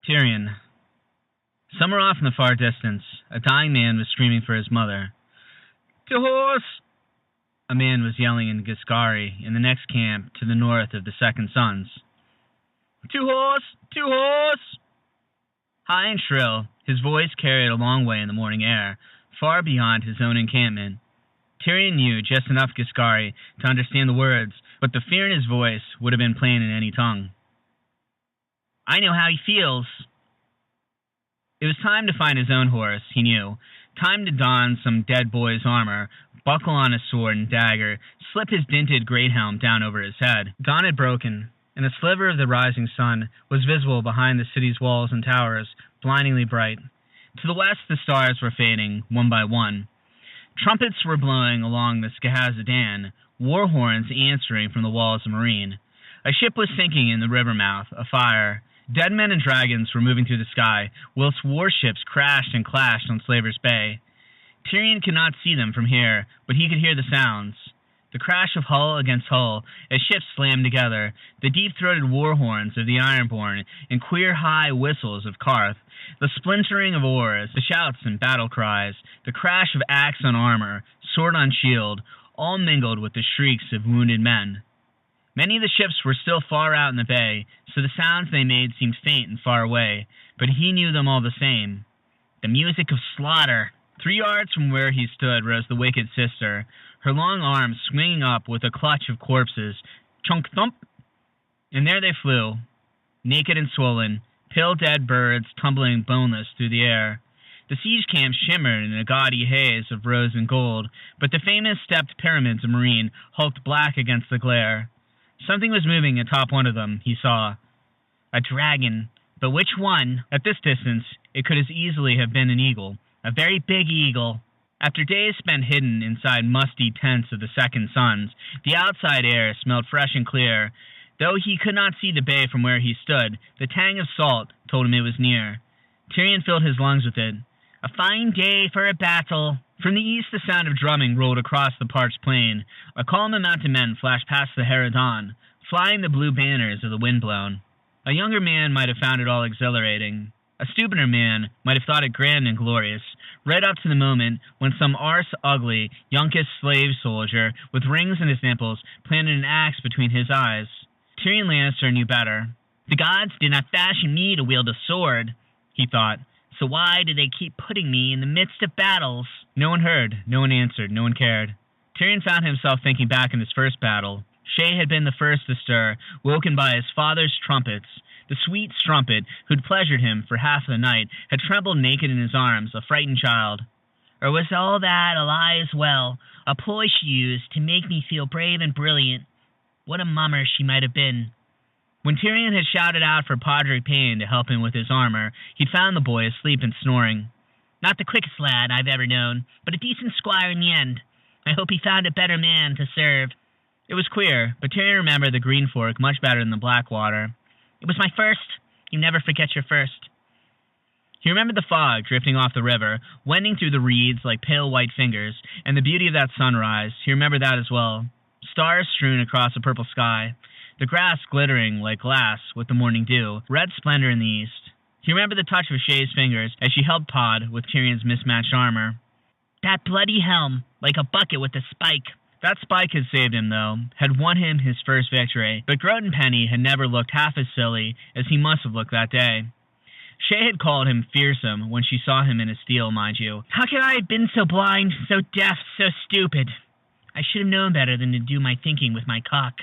Tyrion. Somewhere off in the far distance, a dying man was screaming for his mother. "To horse!" A man was yelling in Giscari, in the next camp to the north of the Second Sons. "To horse! To horse!" High and shrill, his voice carried a long way in the morning air, far beyond his own encampment. Tyrion knew just enough Giscari to understand the words, but the fear in his voice would have been plain in any tongue. "I know how he feels." It was time to find his own horse, he knew. Time to don some dead boy's armor, buckle on his sword and dagger, slip his dinted great helm down over his head. Dawn had broken, and a sliver of the rising sun was visible behind the city's walls and towers, blindingly bright. To the west, the stars were fading, one by one. Trumpets were blowing along the Skahazadan, war horns answering from the walls of Marine. A ship was sinking in the river mouth, afire. Dead men and dragons were moving through the sky, whilst warships crashed and clashed on Slaver's Bay. Tyrion could not see them from here, but he could hear the sounds. The crash of hull against hull as ships slammed together, the deep-throated war horns of the Ironborn, and queer high whistles of Karth, the splintering of oars, the shouts and battle cries, the crash of axe on armor, sword on shield, all mingled with the shrieks of wounded men. Many of the ships were still far out in the bay, so the sounds they made seemed faint and far away, but he knew them all the same. The music of slaughter. 3 yards from where he stood rose the wicked sister, her long arms swinging up with a clutch of corpses. Chunk-thump! And there they flew, naked and swollen, pale dead birds tumbling boneless through the air. The siege camp shimmered in a gaudy haze of rose and gold, but the famous stepped pyramids of Marine hulked black against the glare. Something was moving atop one of them, he saw. A dragon. But which one? At this distance, it could as easily have been an eagle. A very big eagle. After days spent hidden inside musty tents of the Second Sons, the outside air smelled fresh and clear. Though he could not see the bay from where he stood, the tang of salt told him it was near. Tyrion filled his lungs with it. A fine day for a battle. From the east, the sound of drumming rolled across the parched plain. A column of mounted men flashed past the Herodon, flying the blue banners of the windblown. A younger man might have found it all exhilarating. A stupider man might have thought it grand and glorious, right up to the moment when some arse-ugly, younkish slave soldier with rings in his nipples planted an axe between his eyes. Tyrion Lannister knew better. The gods did not fashion me to wield a sword, he thought. So why do they keep putting me in the midst of battles? No one heard, no one answered, no one cared. Tyrion found himself thinking back on his first battle. Shay had been the first to stir, woken by his father's trumpets. The sweet strumpet, who'd pleasured him for half the night, had trembled naked in his arms, a frightened child. Or was all that a lie as well, a ploy she used to make me feel brave and brilliant? What a mummer she might have been. When Tyrion had shouted out for Padre Payne to help him with his armor, he'd found the boy asleep and snoring. Not the quickest lad I've ever known, but a decent squire in the end. I hope he found a better man to serve. It was queer, but Tyrion remembered the Green Fork much better than the Blackwater. It was my first. You never forget your first. He remembered the fog drifting off the river, wending through the reeds like pale white fingers, and the beauty of that sunrise. He remembered that as well. Stars strewn across a purple sky. The grass glittering like glass with the morning dew, red splendor in the east. He remembered the touch of Shay's fingers as she helped Pod with Tyrion's mismatched armor. That bloody helm, like a bucket with a spike. That spike had saved him, though, had won him his first victory, but Groton Penny had never looked half as silly as he must have looked that day. Shay had called him fearsome when she saw him in his steel, mind you. How could I have been so blind, so deaf, so stupid? I should have known better than to do my thinking with my cock.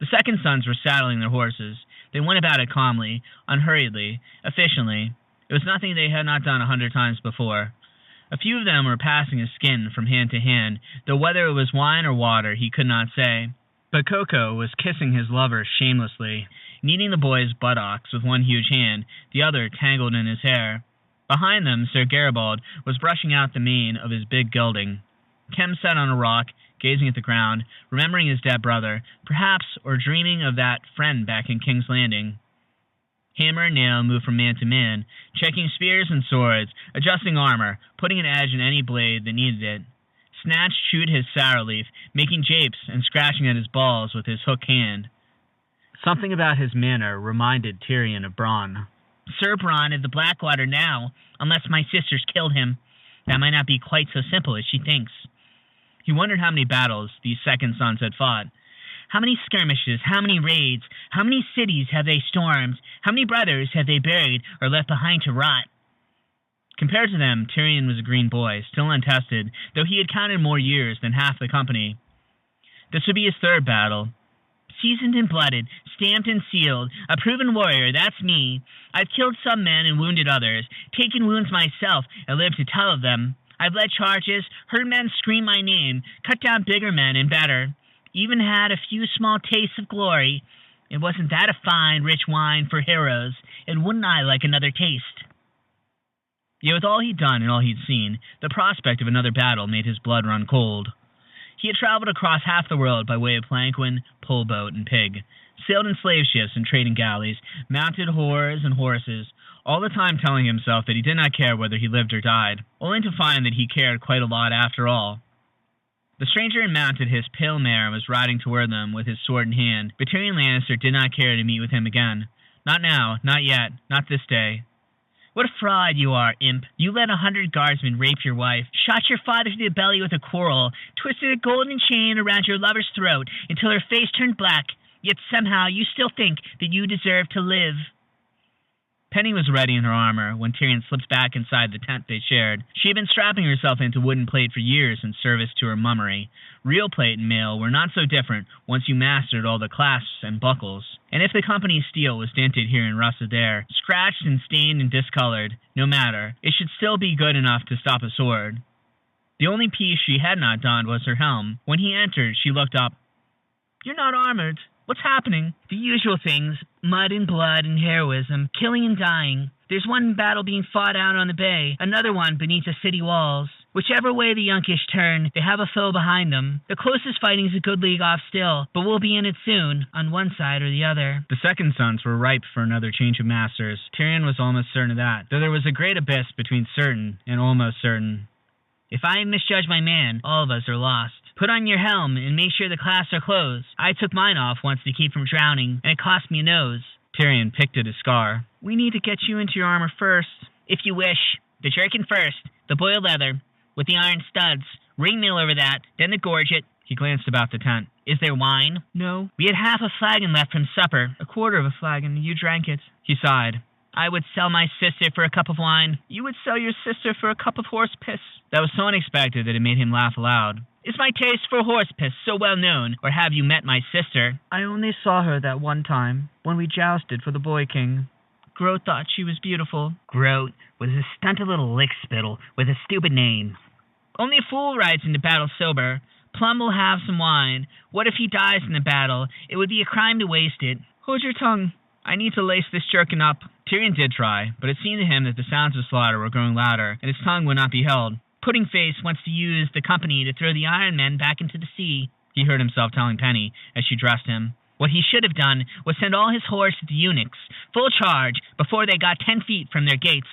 The Second Sons were saddling their horses. They went about it calmly, unhurriedly, efficiently. It was nothing they had not done 100 times before. A few of them were passing a skin from hand to hand, though whether it was wine or water he could not say. But Coco was kissing his lover shamelessly, kneading the boy's buttocks with one huge hand, the other tangled in his hair. Behind them, Sir Garibald was brushing out the mane of his big gelding. Kem sat on a rock, gazing at the ground, remembering his dead brother, perhaps, or dreaming of that friend back in King's Landing. Hammer and nail moved from man to man, checking spears and swords, adjusting armor, putting an edge in any blade that needed it. Snatch chewed his sour leaf, making japes and scratching at his balls with his hook hand. Something about his manner reminded Tyrion of Bronn. Sir Bronn of the Blackwater now, unless my sisters killed him. That might not be quite so simple as she thinks. He wondered how many battles these second sons had fought. How many skirmishes, how many raids, how many cities have they stormed, how many brothers have they buried or left behind to rot? Compared to them, Tyrion was a green boy, still untested, though he had counted more years than half the company. This would be his third battle. Seasoned and blooded, stamped and sealed, a proven warrior, that's me. I've killed some men and wounded others, taken wounds myself and lived to tell of them. I've led charges, heard men scream my name, cut down bigger men and better, even had a few small tastes of glory. It wasn't that a fine, rich wine for heroes, and wouldn't I like another taste? Yet with all he'd done and all he'd seen, the prospect of another battle made his blood run cold. He had traveled across half the world by way of planquin, pole boat, and pig, sailed in slave ships and trading galleys, mounted whores and horses, all the time telling himself that he did not care whether he lived or died, only to find that he cared quite a lot after all. The stranger had mounted his pale mare and was riding toward them with his sword in hand, but Tyrion Lannister did not care to meet with him again. Not now, not yet, not this day. What a fraud you are, imp. You let 100 guardsmen rape your wife, shot your father through the belly with a quarrel, twisted a golden chain around your lover's throat until her face turned black, yet somehow you still think that you deserve to live. Penny was ready in her armor when Tyrion slipped back inside the tent they shared. She had been strapping herself into wooden plate for years in service to her mummery. Real plate and mail were not so different once you mastered all the clasps and buckles. And if the company's steel was dented here and rusted there, scratched and stained and discolored, no matter, it should still be good enough to stop a sword. The only piece she had not donned was her helm. When he entered, she looked up. "You're not armored. What's happening?" "The usual things. Mud and blood and heroism. Killing and dying. There's one battle being fought out on the bay, another one beneath the city walls. Whichever way the Yunkish turn, they have a foe behind them. The closest fighting's a good league off still, but we'll be in it soon, on one side or the other." The second sons were ripe for another change of masters. Tyrion was almost certain of that, though there was a great abyss between certain and almost certain. "If I misjudge my man, all of us are lost. Put on your helm and make sure the clasps are closed. I took mine off once to keep from drowning, and it cost me a nose." Tyrion picked at his scar. "We need to get you into your armor first." "If you wish. The jerkin first, the boiled leather, with the iron studs. Ring meal over that, then the gorget." He glanced about the tent. "Is there wine?" "No. We had half a flagon left from supper. A quarter of a flagon. You drank it." He sighed. "I would sell my sister for a cup of wine." "You would sell your sister for a cup of horse piss." That was so unexpected that it made him laugh aloud. "Is my taste for horse piss so well known, or have you met my sister?" "I only saw her that one time, when we jousted for the Boy King. Groat thought she was beautiful." "Groat was a stunted little lick-spittle with a stupid name." "Only a fool rides into battle sober. Plum will have some wine. What if he dies in the battle? It would be a crime to waste it." "Hold your tongue. I need to lace this jerkin up." Tyrion did try, but it seemed to him that the sounds of slaughter were growing louder, and his tongue would not be held. "Pudding Face wants to use the company to throw the Iron Men back into the sea," he heard himself telling Penny as she dressed him. "What he should have done was send all his hordes to the eunuchs, full charge, before they got 10 feet from their gates.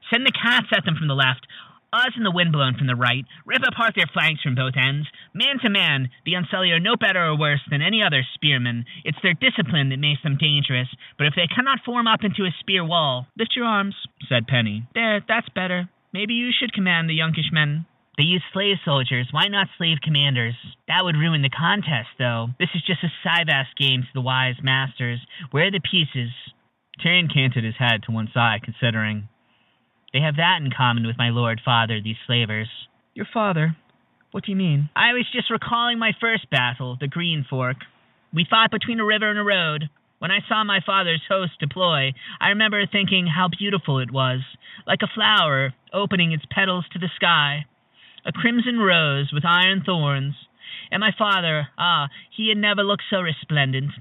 Send the cats at them from the left, us in the windblown from the right, rip apart their flanks from both ends. Man to man, the Unsullied are no better or worse than any other spearmen. It's their discipline that makes them dangerous, but if they cannot form up into a spear wall—" "Lift your arms," said Penny. "There, that's better. Maybe you should command the Yunkish men." "They use slave soldiers. Why not slave commanders?" "That would ruin the contest, though. This is just a Syvast game to the wise masters. Where are the pieces?" Tyrion canted his head to one side, considering. "They have that in common with my lord father, these slavers." "Your father? What do you mean?" "I was just recalling my first battle, the Green Fork. We fought between a river and a road. When I saw my father's host deploy, I remember thinking how beautiful it was, like a flower opening its petals to the sky. A crimson rose with iron thorns. And my father, he had never looked so resplendent.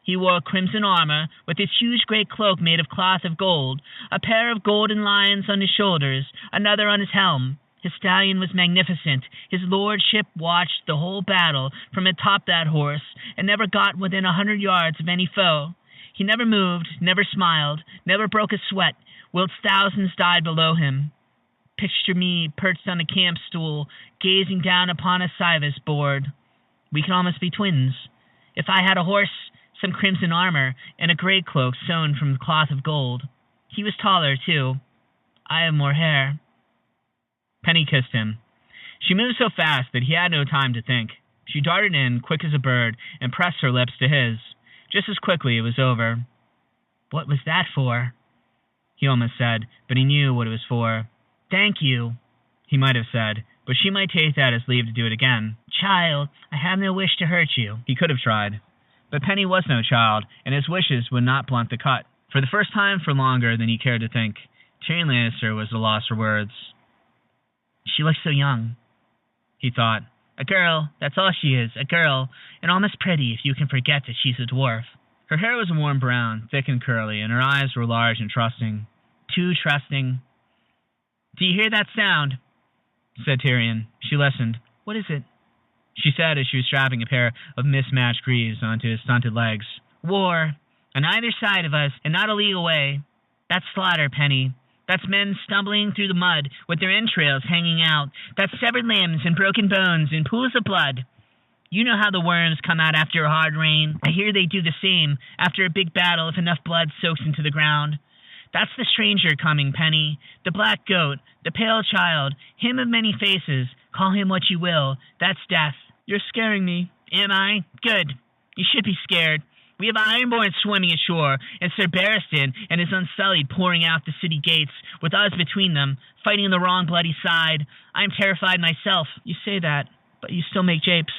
He wore crimson armor, with his huge great cloak made of cloth of gold, a pair of golden lions on his shoulders, another on his helm. His stallion was magnificent. His lordship watched the whole battle from atop that horse, and never got within 100 yards of any foe. He never moved, never smiled, never broke a sweat, whilst thousands died below him. Picture me perched on a camp stool, gazing down upon a Syvast board. We could almost be twins. If I had a horse, some crimson armor, and a grey cloak sewn from cloth of gold. He was taller, too. I have more hair. Penny kissed him. She moved so fast that he had no time to think. She darted in, quick as a bird, and pressed her lips to his. Just as quickly, it was over. What was that for? He almost said, but he knew what it was for. Thank you, he might have said, but she might take that as leave to do it again. Child, I have no wish to hurt you. He could have tried. But Penny was no child, and his wishes would not blunt the cut. For the first time for longer than he cared to think, Tyrion Lannister was at a loss for words. She looks so young, he thought. A girl, that's all she is, a girl, and almost pretty if you can forget that she's a dwarf. Her hair was a warm brown, thick and curly, and her eyes were large and trusting. Too trusting. Do you hear that sound? Said Tyrion. She listened. What is it? She said as she was strapping a pair of mismatched greaves onto his stunted legs. War. On either side of us, and not a league away. That's slaughter, Penny. That's men stumbling through the mud with their entrails hanging out. That's severed limbs and broken bones and pools of blood. You know how the worms come out after a hard rain. I hear they do the same after a big battle if enough blood soaks into the ground. That's the stranger coming, Penny. The black goat, the pale child, him of many faces. Call him what you will. That's death. You're scaring me. Am I? Good. You should be scared. We have Ironborn swimming ashore, and Sir Barristan and his Unsullied pouring out the city gates, with us between them, fighting the wrong bloody side. I am terrified myself. You say that, but you still make japes.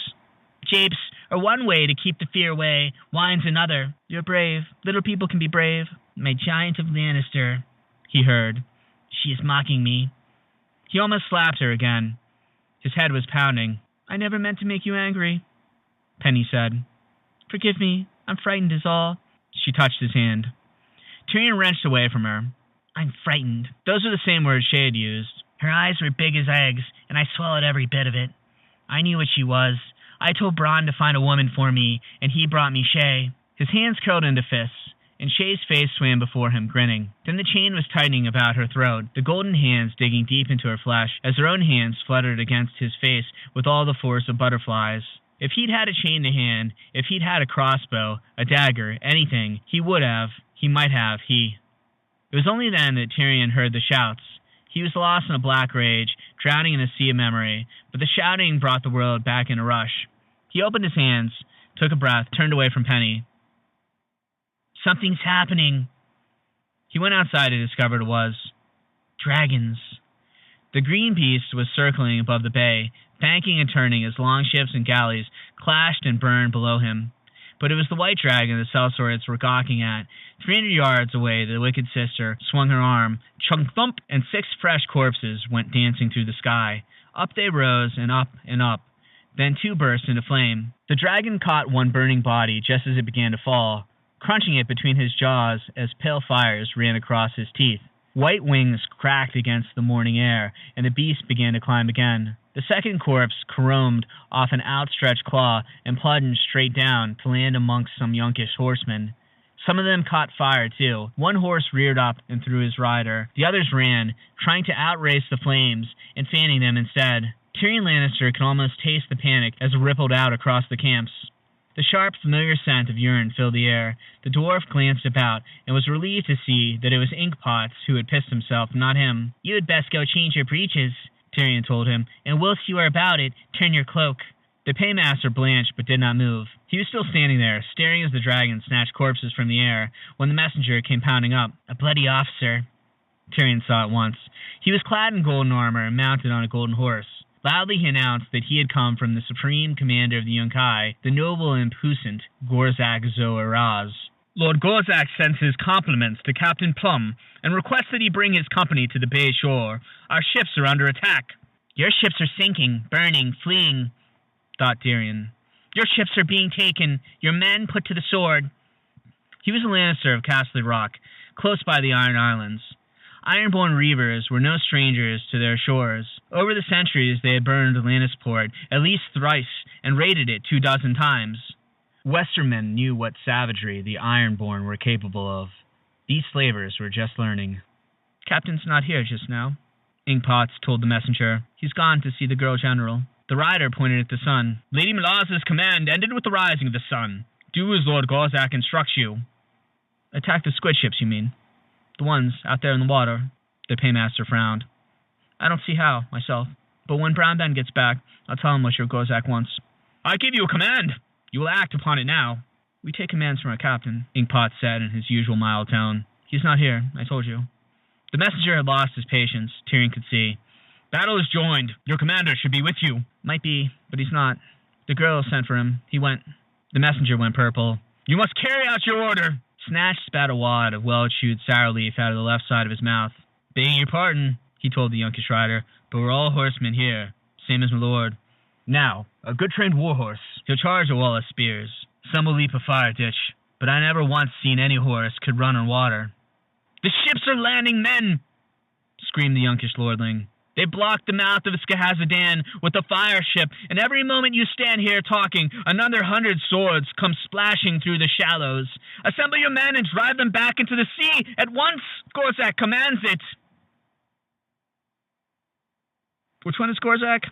Japes are one way to keep the fear away, wine's another. You're brave. Little people can be brave. My giant of Lannister, he heard. She is mocking me. He almost slapped her again. His head was pounding. I never meant to make you angry, Penny said. Forgive me. I'm frightened is all. She touched his hand. Tyrion wrenched away from her. I'm frightened. Those were the same words she had used. Her eyes were big as eggs, and I swallowed every bit of it. I knew what she was. I told Bronn to find a woman for me, and he brought me Shae. His hands curled into fists, and Shae's face swam before him, grinning. Then the chain was tightening about her throat, the golden hands digging deep into her flesh, as her own hands fluttered against his face with all the force of butterflies. If he'd had a chain to hand, if he'd had a crossbow, a dagger, anything, he would have, he might have, he. It was only then that Tyrion heard the shouts. He was lost in a black rage, drowning in a sea of memory, but the shouting brought the world back in a rush. He opened his hands, took a breath, turned away from Penny. Something's happening. He went outside to discover what it was. Dragons. The green beast was circling above the bay, banking and turning as longships and galleys clashed and burned below him. But it was the white dragon the sellswords were gawking at. 300 yards away, the wicked sister swung her arm, chunk-thump, and 6 fresh corpses went dancing through the sky. Up they rose, and up, and up. Then 2 burst into flame. The dragon caught one burning body just as it began to fall, crunching it between his jaws as pale fires ran across his teeth. White wings cracked against the morning air, and the beast began to climb again. The second corpse caromed off an outstretched claw and plunged straight down to land amongst some younkish horsemen. Some of them caught fire, too. One horse reared up and threw his rider. The others ran, trying to outrace the flames and fanning them instead. Tyrion Lannister could almost taste the panic as it rippled out across the camps. The sharp, familiar scent of urine filled the air. The dwarf glanced about and was relieved to see that it was Inkpots who had pissed himself, not him. You had best go change your breeches, Tyrion told him, and whilst you are about it, turn your cloak. The paymaster blanched but did not move. He was still standing there, staring as the dragon snatched corpses from the air, when the messenger came pounding up. A bloody officer, Tyrion saw at once. He was clad in golden armor and mounted on a golden horse. Loudly he announced that he had come from the supreme commander of the Yunkai, the noble and puissant Gorzak Zoaraz. Lord Gorzak sends his compliments to Captain Plum and requests that he bring his company to the bay shore. Our ships are under attack. Your ships are sinking, burning, fleeing, thought Tyrion. Your ships are being taken, your men put to the sword. He was a Lannister of Castle Rock, close by the Iron Islands. Ironborn reavers were no strangers to their shores. Over the centuries they had burned Lannisport at least thrice and raided it 24 times. Westermen knew what savagery the Ironborn were capable of. These slavers were just learning. Captain's not here just now, Inkpots told the messenger. He's gone to see the girl general. The rider pointed at the sun. Lady Malaz's command ended with the rising of the sun. Do as Lord Gorzak instructs you. Attack the squid ships, you mean? The ones out there in the water. The paymaster frowned. I don't see how, myself. But when Brown Ben gets back, I'll tell him what your Gozak wants. I give you a command. You will act upon it now. We take commands from our captain, Inkpot said in his usual mild tone. He's not here, I told you. The messenger had lost his patience, Tyrion could see. Battle is joined. Your commander should be with you. Might be, but he's not. The girl sent for him. He went. The messenger went purple. You must carry out your order. Snatch spat a wad of well-chewed sour leaf out of the left side of his mouth. Begging your pardon, he told the younkish rider, but we're all horsemen here, same as my lord. Now, a good trained warhorse. He'll charge a wall of spears. Some will leap a fire ditch, but I never once seen any horse could run on water. The ships are landing men, screamed the younkish lordling. They blocked the mouth of Skahazadan with a fire ship, and every moment you stand here talking, another 100 swords come splashing through the shallows. Assemble your men and drive them back into the sea at once. Gorzak commands it. Which one is Gorzak?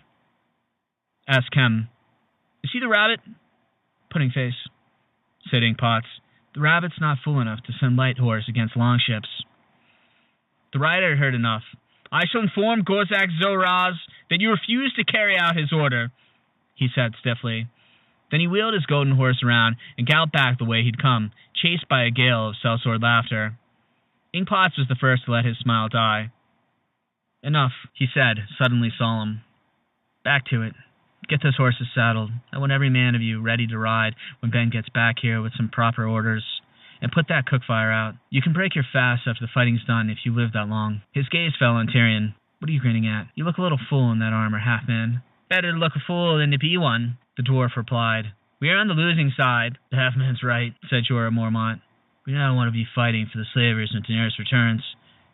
Asked Kem. Is he the rabbit? Pudding face, said Inkpots. The rabbit's not fool enough to send light horse against long ships. The rider had heard enough. I shall inform Gorzak Zoraz that you refuse to carry out his order, he said stiffly. Then he wheeled his golden horse around and galloped back the way he'd come, chased by a gale of sellsword laughter. Inkpots was the first to let his smile die. Enough, he said, suddenly solemn. Back to it. Get those horses saddled. I want every man of you ready to ride when Ben gets back here with some proper orders. And put that cook fire out. You can break your fast after the fighting's done if you live that long. His gaze fell on Tyrion. What are you grinning at? You look a little fool in that armor, half-man. Better to look a fool than to be one, the dwarf replied. We are on the losing side. The half-man's right, said Jorah Mormont. We now want to be fighting for the slavers when Daenerys returns.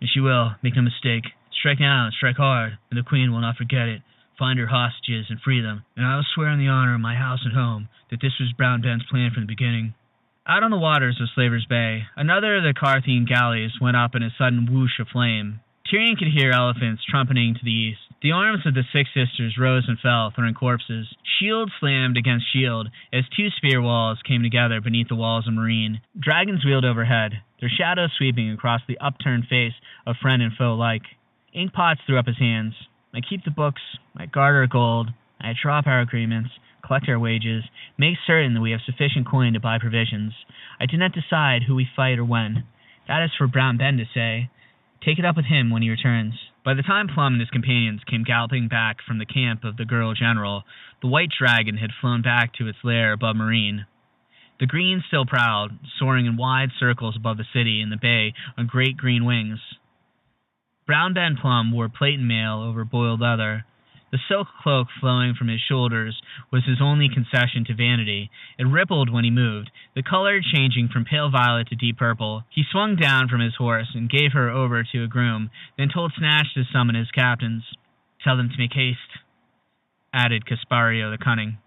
And she will, make no mistake. Strike now and strike hard, and the queen will not forget it. Find her hostages and free them, and I will swear on the honor of my house and home that this was Brown Ben's plan from the beginning. Out on the waters of Slaver's Bay, another of the Carthene galleys went up in a sudden whoosh of flame. Tyrion could hear elephants trumpeting to the east. The arms of the Six Sisters rose and fell, throwing corpses. Shield slammed against shield as two spear walls came together beneath the walls of Meereen. Dragons wheeled overhead, their shadows sweeping across the upturned face of friend and foe alike. Inkpots threw up his hands. I keep the books, I guard our gold, I drop our agreements, collect our wages, make certain that we have sufficient coin to buy provisions. I do not decide who we fight or when. That is for Brown Ben to say. Take it up with him when he returns. By the time Plum and his companions came galloping back from the camp of the girl general, the white dragon had flown back to its lair above Meereen. The green still prowled, soaring in wide circles above the city and the bay on great green wings. Brown Ben Plum wore plate and mail over boiled leather. The silk cloak flowing from his shoulders was his only concession to vanity. It rippled when he moved, the color changing from pale violet to deep purple. He swung down from his horse and gave her over to a groom, then told Snatch to summon his captains. Tell them to make haste, added Caspario the Cunning.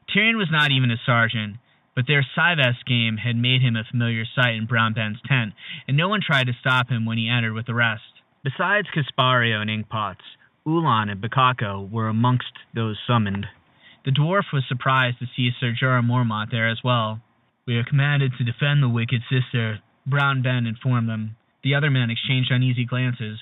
Tyrion was not even a sergeant, but their Syvest game had made him a familiar sight in Brown Ben's tent, and no one tried to stop him when he entered with the rest. Besides Caspario and Inkpots, Ulan and Bakako were amongst those summoned. The dwarf was surprised to see Sir Jorah Mormont there as well. We are commanded to defend the wicked sister, Brown Ben informed them. The other men exchanged uneasy glances.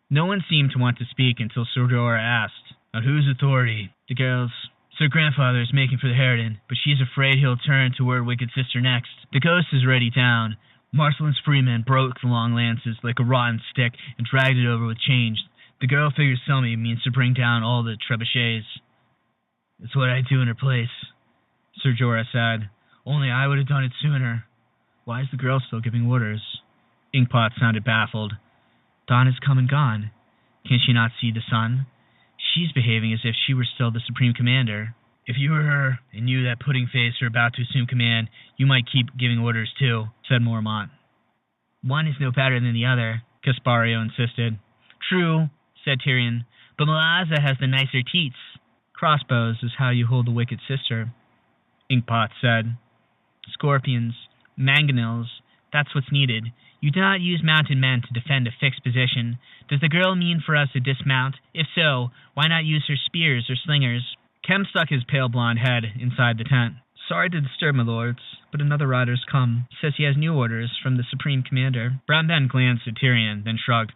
No one seemed to want to speak until Sir Jorah asked, On whose authority? The girls. Sir Grandfather is making for the Harridan, but she's afraid he'll turn toward wicked sister next. The ghost is already down. Marcelin's freemen broke the long lances like a rotten stick and dragged it over with chains. The girl figures Selmy means to bring down all the trebuchets. It's what I'd do in her place, Sir Jorah said. Only I would have done it sooner. Why is the girl still giving orders? Inkpot sounded baffled. Dawn has come and gone. Can she not see the sun? She's behaving as if she were still the supreme commander. If you were her and knew that pudding face are about to assume command, you might keep giving orders too, said Mormont. One is no better than the other, Caspario insisted. True, said Tyrion, but Malaza has the nicer teats. Crossbows is how you hold the wicked sister, Inkpot said. Scorpions, mangonels, that's what's needed. You do not use mounted men to defend a fixed position. Does the girl mean for us to dismount? If so, why not use her spears or slingers? Kem stuck his pale blonde head inside the tent. Sorry to disturb, my lords, but another rider's come. Says he has new orders from the Supreme Commander. Brown Ben glanced at Tyrion, then shrugged.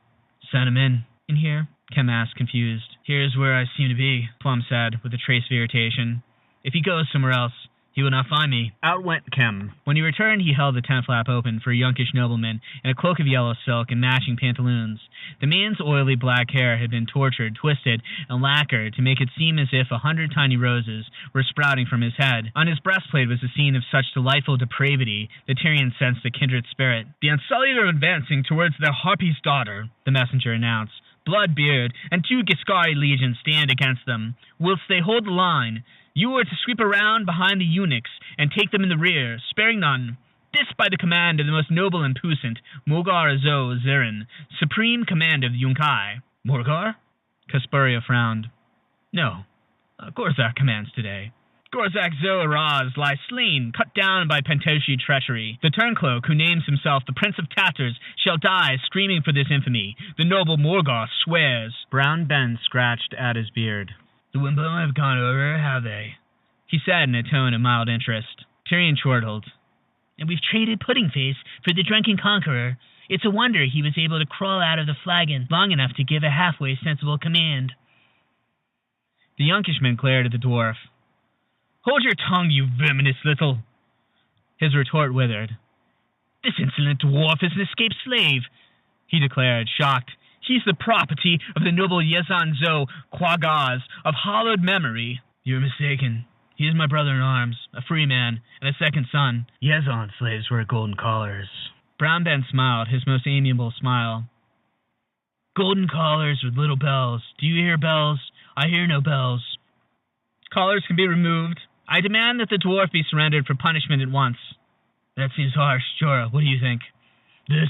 Send him in. In here? Kem asked, confused. Here's where I seem to be, Plum said, with a trace of irritation. If he goes somewhere else, he will not find me. Out went Kem. When he returned, he held the tent flap open for a younkish nobleman in a cloak of yellow silk and matching pantaloons. The man's oily black hair had been tortured, twisted, and lacquered to make it seem as if 100 tiny roses were sprouting from his head. On his breastplate was a scene of such delightful depravity that Tyrion sensed a kindred spirit. The Unsullied are advancing towards their Harpy's daughter, the messenger announced. Bloodbeard and 2 Giscari legions stand against them. Whilst they hold the line, you are to sweep around behind the eunuchs and take them in the rear, sparing none. This by the command of the most noble and puissant, Morgar Zo Zirin, Supreme Command of the Yunkai. Morgar? Casperia frowned. No, Gorzak commands today. Gorzak Zo Araz lies slain, cut down by Pentoshi treachery. The turncloak, who names himself the Prince of Tatters, shall die screaming for this infamy. The noble Morgar swears. Brown Ben scratched at his beard. The Wimbledon have gone over, have they? He said in a tone of mild interest. Tyrion chortled. And we've traded Pudding Face for the Drunken Conqueror. It's a wonder he was able to crawl out of the flagon long enough to give a halfway sensible command. The Yonkishman glared at the dwarf. Hold your tongue, you verminous little... His retort withered. This insolent dwarf is an escaped slave, he declared, shocked. He's the property of the noble Yezan Zo Quagaz of hallowed memory. You're mistaken. He is my brother-in-arms, a free man, and a second son. Yezan slaves wear golden collars. Brown Ben smiled, his most amiable smile. Golden collars with little bells. Do you hear bells? I hear no bells. Collars can be removed. I demand that the dwarf be surrendered for punishment at once. That seems harsh. Jorah, what do you think? This...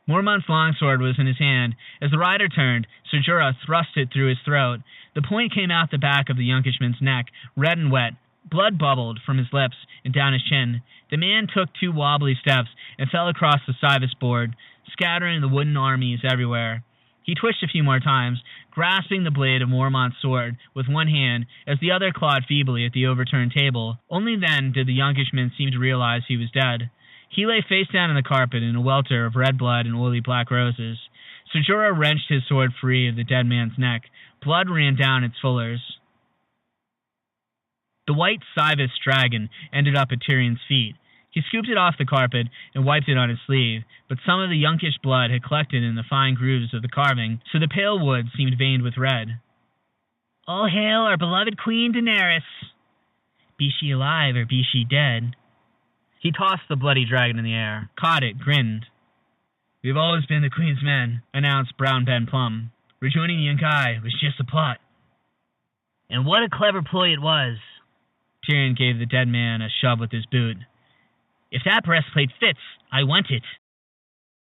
Mormont's longsword was in his hand. As the rider turned, Sir Jorah thrust it through his throat. The point came out the back of the Yonkishman's neck, red and wet. Blood bubbled from his lips and down his chin. The man took 2 wobbly steps and fell across the Cybus board, scattering the wooden armies everywhere. He twitched a few more times, grasping the blade of Mormont's sword with one hand as the other clawed feebly at the overturned table. Only then did the Yonkishman seem to realize he was dead. He lay face down on the carpet in a welter of red blood and oily black roses. Sir Jorah wrenched his sword free of the dead man's neck. Blood ran down its fullers. The white Cybus dragon ended up at Tyrion's feet. He scooped it off the carpet and wiped it on his sleeve, but some of the yunkish blood had collected in the fine grooves of the carving, so the pale wood seemed veined with red. All hail our beloved Queen Daenerys! Be she alive or be she dead? He tossed the bloody dragon in the air, caught it, grinned. We've always been the Queen's men, announced Brown Ben Plum. Rejoining the Yunkai was just a plot. And what a clever ploy it was. Tyrion gave the dead man a shove with his boot. If that breastplate fits, I want it.